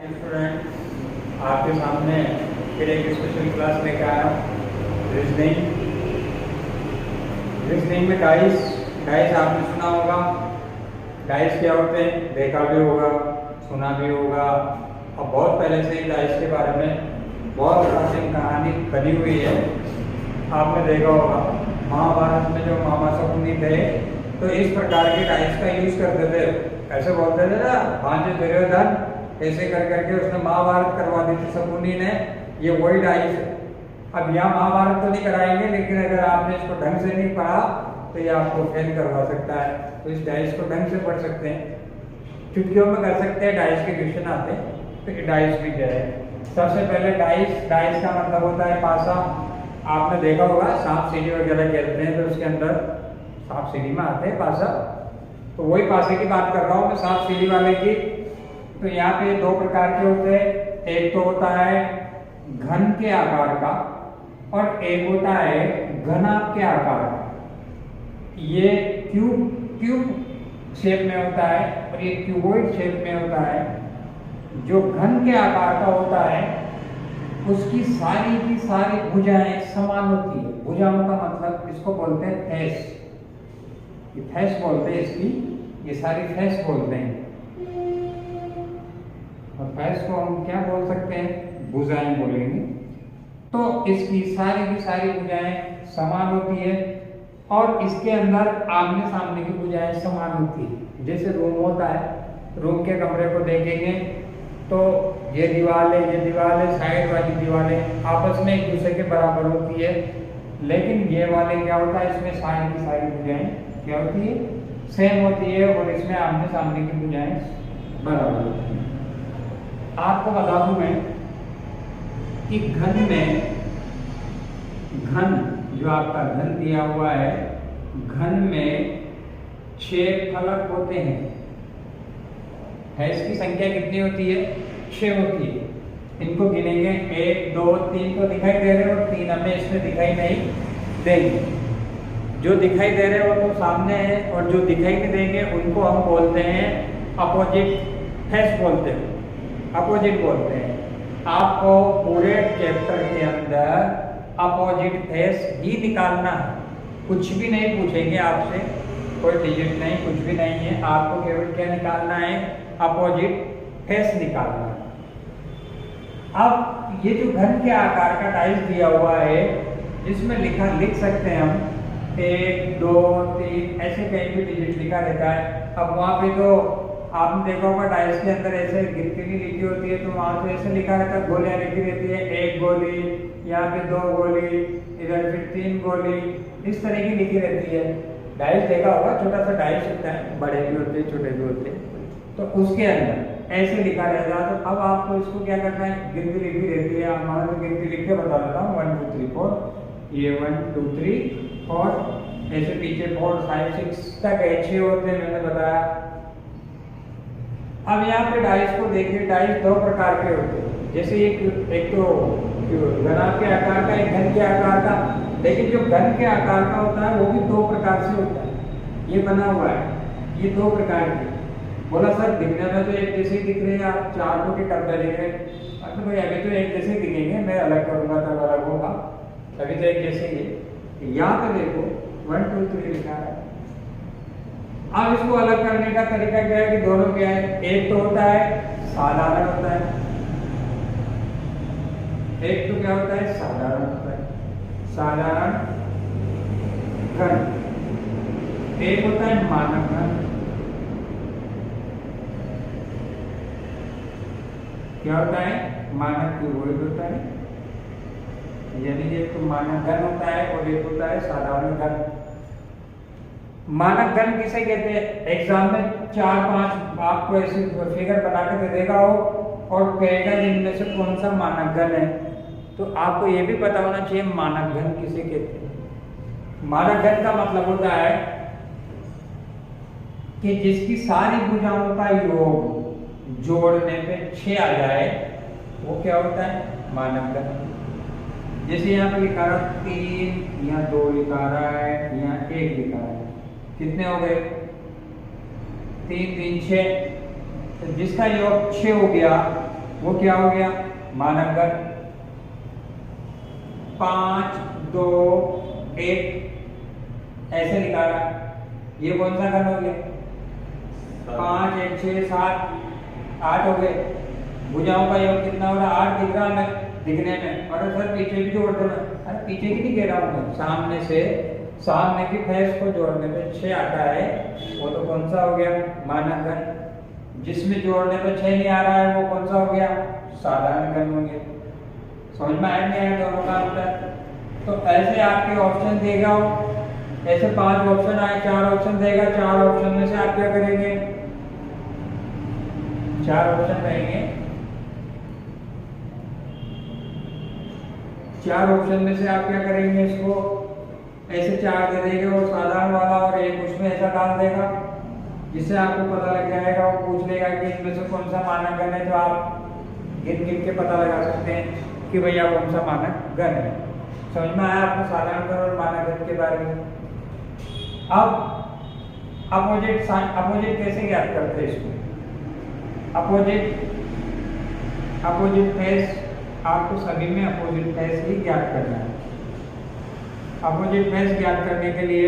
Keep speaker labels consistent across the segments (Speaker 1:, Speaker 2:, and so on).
Speaker 1: Student आपके सामने फिर एक स्पेशल क्लास लेकर आया हूँ रीजनिंग में डाइस आपने सुना होगा। डाइस क्या होते हैं देखा भी होगा, सुना भी होगा और बहुत पहले से ही डाइस के बारे में बहुत प्राचीन कहानी बनी हुई है। आपने देखा होगा महाभारत में जो मामा शकुनी थे तो इस प्रकार के डाइस का यूज करते थे। ऐसे बोलते थे ना भांजे दुर्योधन, ऐसे कर करके उसने महाभारत करवा दी थी शकुनी ने। ये वही डाइस है। अब यहाँ महाभारत तो नहीं कराएंगे, लेकिन अगर आपने इसको ढंग से नहीं पढ़ा तो ये आपको फेल करवा सकता है। तो इस डाइस को ढंग से पढ़ सकते हैं, चुटकियों में कर सकते हैं, डाइस के क्वेश्चन आते हैं। तो ये डाइस भी क्या है, सबसे पहले डाइस का मतलब होता है पासा। आपने देखा होगा सांप सीढ़ी वगैरह खेलते हैं तो उसके अंदर सांप सीढ़ी में आते हैं पासा। तो वही पासे की बात कर रहा हूँ मैं, सांप सीढ़ी वाले की। तो यहाँ पे दो प्रकार के होते हैं, एक तो होता है घन के आकार का और एक होता है घनाभ के आकार का। ये क्यूब शेप में होता है और ये क्यूबॉइड शेप में होता है। जो घन के आकार का होता है उसकी सारी की सारी भुजाएं समान होती है। भुजाओं का मतलब इसको बोलते हैं फैस, ये फैस बोलते हैं इसकी, ये सारी फैस बोलते हैं। और फैस को हम क्या बोल सकते हैं, भुजाएं बोलेंगे। तो इसकी सारी की सारी भुजाएं समान होती है और इसके अंदर आमने सामने की भुजाएं समान होती है। जैसे रूम होता है, रूम के कमरे को देखेंगे तो ये दीवारें साइड वाली दीवारें आपस में एक दूसरे के बराबर होती है। लेकिन ये वाले क्या होता है, इसमें सारी की सारी भुजाएं क्या होती है, सेम होती है और इसमें आमने सामने की भुजाएं बराबर होती है। आपको बता दूं मैं कि घन जो आपका घन दिया हुआ है, घन में 6 फलक होते हैं। इसकी संख्या कितनी होती है, 6 होती है। इनको गिनेंगे 1 2 3 तो दिखाई दे रहे हैं और 3 हमें इसमें दिखाई नहीं देंगे। जो दिखाई दे रहे हो तो सामने है और जो दिखाई नहीं देंगे उनको हम बोलते हैं अपोजिट फेस बोलते हैं, अपोजिट बोलते हैं। आपको पूरे चैप्टर के अंदर अपोजिट फेस ही निकालना है, कुछ भी नहीं पूछेंगे आपसे, कोई डिजिट नहीं, कुछ भी नहीं है। आपको केवल क्या निकालना है, अपोजिट फेस निकालना है। अब ये जो घन के आकार का डाइस दिया हुआ है, जिसमें लिख सकते हैं हम 1 2 3 ऐसे कहीं भी डिजिट लिखा रहता है। अब वहाँ पे तो आपने देखा होगा डाइस के अंदर ऐसे गिनती लिखी होती है, तो वहाँ तो ऐसे लिखा रहता है, गोलियां लिखी रहती है, 1 गोली, यहाँ पे 2 गोली, इधर फिर 3 गोली, इस तरह की लिखी रहती है। डाइस देखा होगा, छोटा सा डाइस होता है, बड़े भी होते हैं छोटे भी होते हैं, तो उसके अंदर ऐसे लिखा रहता है। तो अब आपको इसको क्या करना है, गिनती लिखी रहती है। हमारा तो गिनती लिख के बता देता हूँ, 1 2 3 4, ये 1 2 3 4, ऐसे पीछे 4 5 6 तक 6 होते हैं, मैंने बताया। अब यहाँ पे डाइस को देखिए, डाइस 2 प्रकार के होते हैं। जैसे एक तो घनाभ के आकार का, एक घन के आकार का। लेकिन जो घन के आकार का होता है वो भी 2 प्रकार से होता है। ये बना हुआ है, ये 2 प्रकार के। बोला सर दिखने में तो एक जैसे ही दिख रहे हैं, आप 4 को के डब्बे दिख रहे हैं। तो भाई अभी तो एक जैसे दिखेंगे, मैं अलग करूंगा तब अलग होगा, अभी तो एक जैसे ही। यहाँ पे देखो 1 2 3 लिखा है। अब इसको अलग करने का तरीका क्या है कि दोनों क्या है, एक तो होता है साधारण होता है, एक तो क्या होता है साधारण होता है, साधारण घन, एक होता है मानक घन। क्या होता है, मानक क्यूबॉइड होता है, यानी एक तो मानक घन होता है और एक होता है साधारण घन। मानक घन किसे कहते हैं, एग्जाम में 4-5 आपको ऐसी फिगर बना के दे देगा हो और कहेगा इनमें से कौन सा मानक घन है, तो आपको ये भी पता होना चाहिए मानक घन किसे कहते हैं। मानक घन का मतलब होता है कि जिसकी सारी भुजाओं का योग जोड़ने पे 6 आ जाए, वो क्या होता है, मानक घन। जैसे यहाँ पे लिखा रहा 3, यहाँ 2 लिखा रहा है, यहाँ 1 लिखा है, कितने हो गए, 3 3 6। तो जिसका योग 6 हो गया वो क्या हो गया, मानक 5 2 1 ऐसे निकाला। ये कौन सा घन हो गया, 5 1 6 7 8 हो गए। भुजाओं का योग कितना हो रहा, 8 दिख रहा हमें दिखने में। और सर पीछे भी जोड़ दो ना, अरे पीछे की नहीं कह रहा हूँ मैं, सामने से, सामने की फेस को जोड़ने पे 6 आता है, वो तो कौन सा हो गया, मानक घन। जिसमें जोड़ने पे 6 नहीं आ रहा है वो कौन सा हो गया, साधारण घन हो गया। समझ में आया नहीं आया दोनों का अंतर। तो ऐसे आपके ऑप्शन देगा, ऐसे 5 ऑप्शन आए, 4 ऑप्शन देगा, 4 ऑप्शन में से आप क्या करेंगे, 4 ऑप्शन रहेंगे, 4 ऑप्शन में से आप क्या करेंगे, इसको ऐसे 4 दे देंगे और साधारण वाला, और एक उसमें ऐसा डाल देगा जिससे आपको पता लग जाएगा। वो पूछ लेगा कि इनमें से कौन सा मानक घन है, तो आप गिन गिन के पता लगा सकते हैं कि भैया कौन सा मानक घन है। समझ में आया आपको साधारण घन और मानक घन के बारे में। अब अपोजिट कैसे ज्ञात करते हैं इसको, अपोजिट फेस, आपको सभी में अपोजिट फेस ही ज्ञात करना है। अपोजिट फेस ज्ञात करने के लिए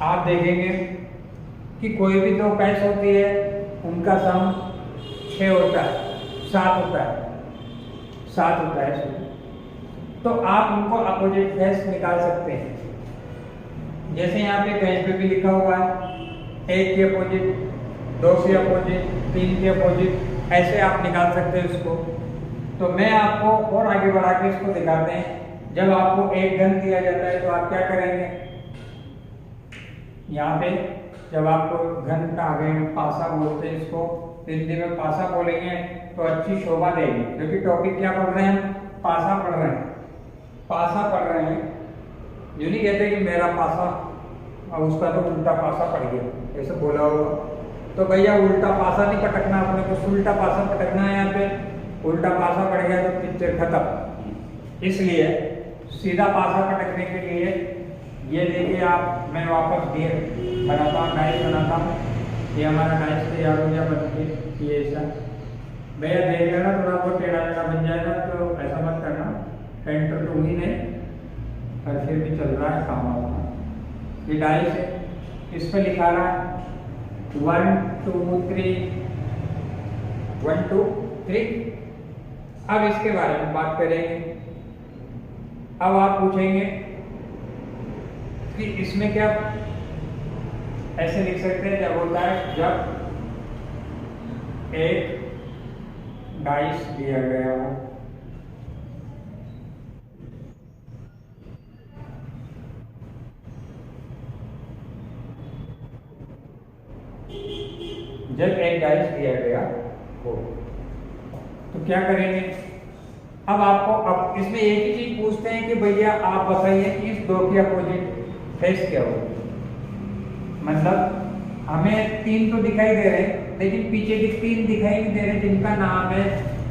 Speaker 1: आप देखेंगे कि कोई भी 2 फेस होती है, उनका सम 6 होता है, 7 होता है, 7 होता है। तो आप उनको अपोजिट फेस निकाल सकते हैं। जैसे यहाँ पे पेज पे भी लिखा हुआ है, 1 के अपोजिट, 2 के अपोजिट, 3 के अपोजिट, ऐसे आप निकाल सकते हैं उसको। तो मैं आपको और आगे बढ़ा के इसको दिखाते हैं। जब आपको एक घन दिया जाता है तो आप क्या करेंगे, यहाँ पे जब आपको घन का आगे पासा बोलते हैं, इसको हिंदी में पासा बोलेंगे तो अच्छी शोभा देगी, क्योंकि टॉपिक क्या पढ़ रहे हैं, पासा पढ़ रहे हैं, पासा पढ़ रहे हैं। यूँ नहीं कहते कि मेरा पासा और उसका तो उल्टा पासा पड़ गया, ऐसे बोला होगा। तो भैया उल्टा पासा नहीं पटकना, अपने को उल्टा पासा पटकना है। यहाँ पे उल्टा पासा पड़ गया तो पिक्चर खत्म। इसलिए सीधा पासा पटकने के लिए ये देखिए आप, मैं वापस ढेर बनाता हूँ, डाइस बनाता हूँ। ये हमारा डाइस तैयार हो गया बन के, ये ऐसा भैया देख लेना, थोड़ा बहुत टेढ़ा टेढ़ा बन जाएगा तो ऐसा मत करना, एंटर तो ही नहीं, और फिर भी चल रहा है काम आपका। ये डाइस है, इस पर लिखा रहा है 1 2 3, 1 2 3। अब इसके बारे में बात करेंगे। अब आप पूछेंगे कि इसमें क्या ऐसे लिख सकते हैं, जब होता है जब एक डाइस दिया गया हो, जब एक डाइस दिया गया हो तो क्या करेंगे। अब आपको अब इसमें एक ही चीज पूछते हैं कि भैया आप बताइए कि इस 2 की अपोजिट फेस क्या हो। मतलब हमें 3 तो दिखाई दे रहे हैं, लेकिन पीछे के 3 दिखाई नहीं दे रहे, जिनका नाम है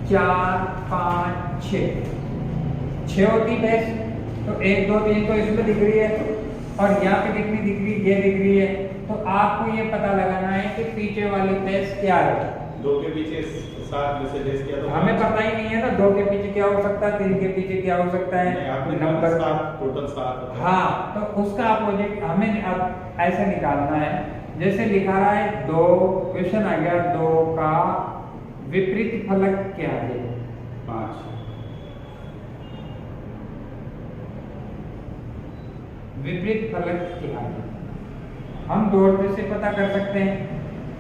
Speaker 1: 4 5 6 होती फेस। तो 1 2 3 तो इसमें दिख रही है, और यहाँ पे कितनी दिख रही है, ये दिख रही है। तो आपको ये पता लगाना है कि पीछे वाली फेस क्या है।
Speaker 2: 2 के पीछे 7 में से लेस किया तो
Speaker 1: हमें पता ही नहीं है ना 2 के पीछे क्या हो सकता है, 3 के पीछे क्या हो सकता है, नंबर
Speaker 2: टोटल 7।
Speaker 1: हाँ, तो उसका अपोजिट हमें अब ऐसे निकालना है। जैसे लिखा रहा है 2, क्वेश्चन आ गया 2 का विपरीत फलक क्या है,
Speaker 2: 5।
Speaker 1: विपरीत फलक क्या है, हम 2 से पता कर सकते हैं।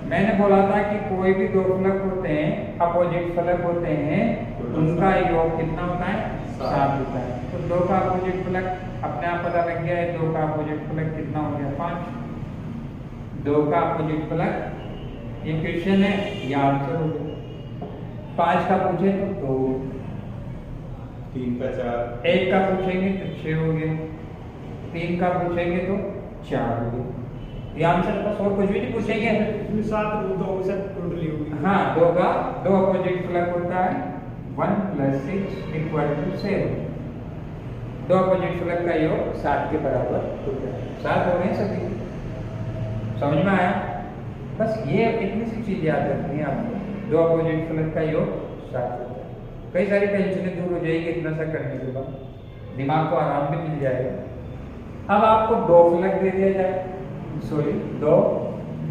Speaker 1: मैंने बोला था कि कोई भी 2 फलक होते हैं, अपोजिट फलक होते हैं, उनका योग कितना होता है, 7 होता है। तो 2 का अपोजिट फलक अपने आप पता लग गया है। 2 का अपोजिट फलक कितना हो गया, 5। 2 का अपोजिट फलक, ये क्वेश्चन है, ये आंसर हो गया। 5 का पूछे तो 2,
Speaker 2: 3 का 4,
Speaker 1: 1 का पूछेंगे तो 6 हो गए, 3 का पूछेंगे तो 4 हो गए। ये आंसर बस, और कुछ भी नहीं पूछेंगे।
Speaker 3: 7 टोटली होगी।
Speaker 1: हाँ, 2 का 2 अपोजिट फलक होता है 1 + 6 = 7। 2 अपोजिट फलक का योग 7 के बराबर होता है। 7 हो गए सभी, समझ में आया। बस ये इतनी सी चीज याद रखनी है आपको, 2 अपोजिट फलक का योग स्टार्ट होता है। कई सारी टेंशनें दूर हो जाएगी इतना सा करने के बाद, दिमाग को आराम भी मिल जाएगा। अब आपको 2 फलक दे दिया जाए, सॉरी 2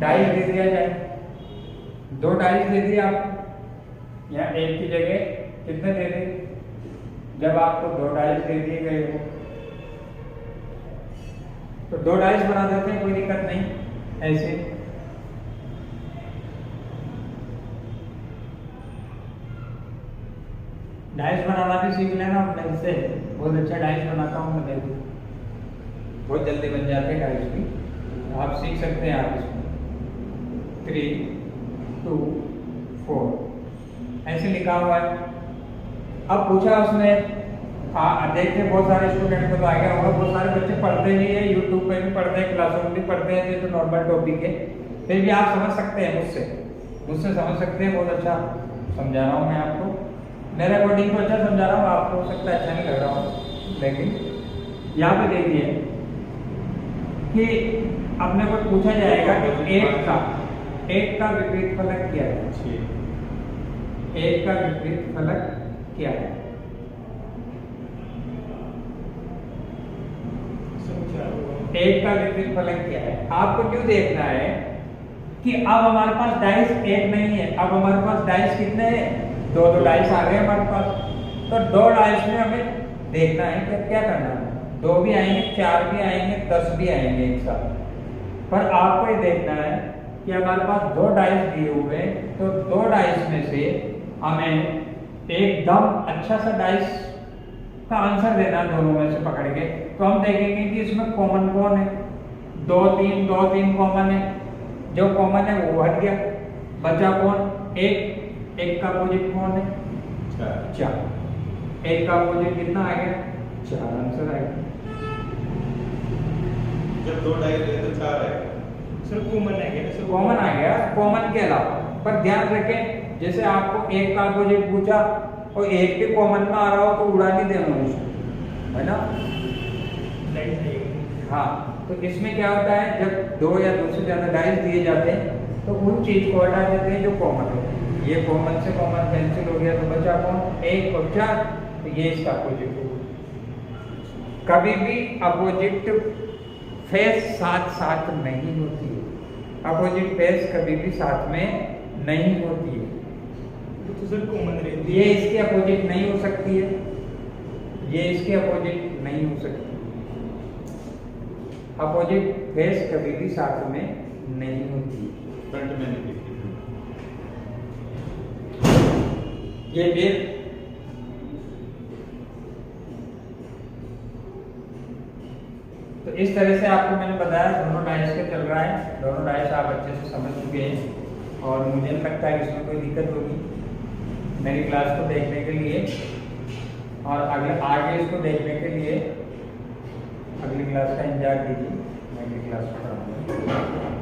Speaker 1: डाइस दे दिया जाए, 2 डाइस दे दिए आप यहाँ 1 की जगह कितने दे दें? जब आपको 2 डाइस दे दिए गए हो तो 2 डाइस बना देते हैं, कोई दिक्कत नहीं। ऐसे डाइस बनाना भी सीख लेना मेरे से, बहुत अच्छा डाइस बनाता हूँ मैं, देखो बहुत जल्दी बन जाते हैं डाइस भी, आप सीख सकते हैं। आप इसमें 3 2 4 ऐसे लिखा हुआ है। अब पूछा उसने, देखते बहुत सारे स्टूडेंट को तो आ गया होगा, बहुत सारे बच्चे पढ़ते नहीं है, यूट्यूब पे भी पढ़ते हैं, क्लासों में भी पढ़ते हैं, ये तो नॉर्मल टॉपिक है, फिर भी आप समझ सकते हैं मुझसे समझ सकते हैं। बहुत अच्छा समझा रहा हूँ मैं आपको, मेरे अकॉर्डिंग तो अच्छा समझा रहा हूँ, आपको हो सकता है अच्छा नहीं लग रहा हो, लेकिन यहाँ पे देखिए कि अपने को पूछा जाएगा कि 1 का विपरीत फलक क्या है? 1 का विपरीत फलक क्या है? एक का विपरीत फलक क्या है? आपको क्यों देखना है कि अब हमारे पास डाइस 1 नहीं है, अब हमारे पास डाइस कितने हैं? 2 डाइस आ गए हमारे पास। तो 2 डाइस में हमें देखना है कि क्या करना है। 2 भी आएंगे, 4 भी आएंगे, 10 भी आएंगे एक साथ, पर आपको ये देखना है कि हमारे पास 2 डाइस दिए हुए हैं, तो 2 डाइस में से हमें एकदम अच्छा सा डाइस का आंसर देना है, दोनों में से पकड़ के। तो हम देखेंगे कि इसमें कॉमन कौन है। 2 3 कॉमन है, जो कॉमन है वो हट गया, बचा कौन? 1 का अपोजिट कौन है? 4। 1 का अपोजिट कितना आ गया? 4 आंसर आएगा।
Speaker 2: जब 2 डाइस रहे तो 4 है
Speaker 3: सर, कॉमन आ गया सर,
Speaker 1: कॉमन आ गया, कॉमन के अलावा। पर ध्यान रखें, जैसे आपको 1 का अपोजिट पूछा और 1 भी कॉमन में आ रहा हो तो उड़ा नहीं देना उसको, है ना? हाँ, तो इसमें क्या होता है, जब 2 या 2 से ज्यादा डाइस दिए जाते हैं तो उन चीज को हटा देते हैं जो कॉमन है। ये कॉमन से कॉमन कैंसिल हो गया, तो बचा कौन? 1 और 4, तो ये इसका अपोजिट होगा। कभी भी अपोजिट फेस साथ साथ नहीं होती है, अपोजिट फेस कभी भी साथ में नहीं होती है।
Speaker 3: तो सर कॉमन रहती
Speaker 1: ये
Speaker 3: है,
Speaker 1: इसके अपोजिट नहीं हो सकती है, ये इसके अपोजिट नहीं हो सकती। अपोजिट फेस कभी भी साथ में नहीं होती।
Speaker 2: फ्रंट में नहीं दिखती।
Speaker 1: ये फिर तो इस तरह से आपको मैंने बताया, दोनों डाइस का चल रहा है, दोनों डाइस आप अच्छे से समझ चुके हैं और मुझे नहीं लगता है कि इसमें कोई दिक्कत होगी। मेरी क्लास को देखने के लिए और आगे इसको देखने के लिए अगली क्लास का इंतजार कीजिए, मैं अगली क्लास में पढ़ाऊंगा।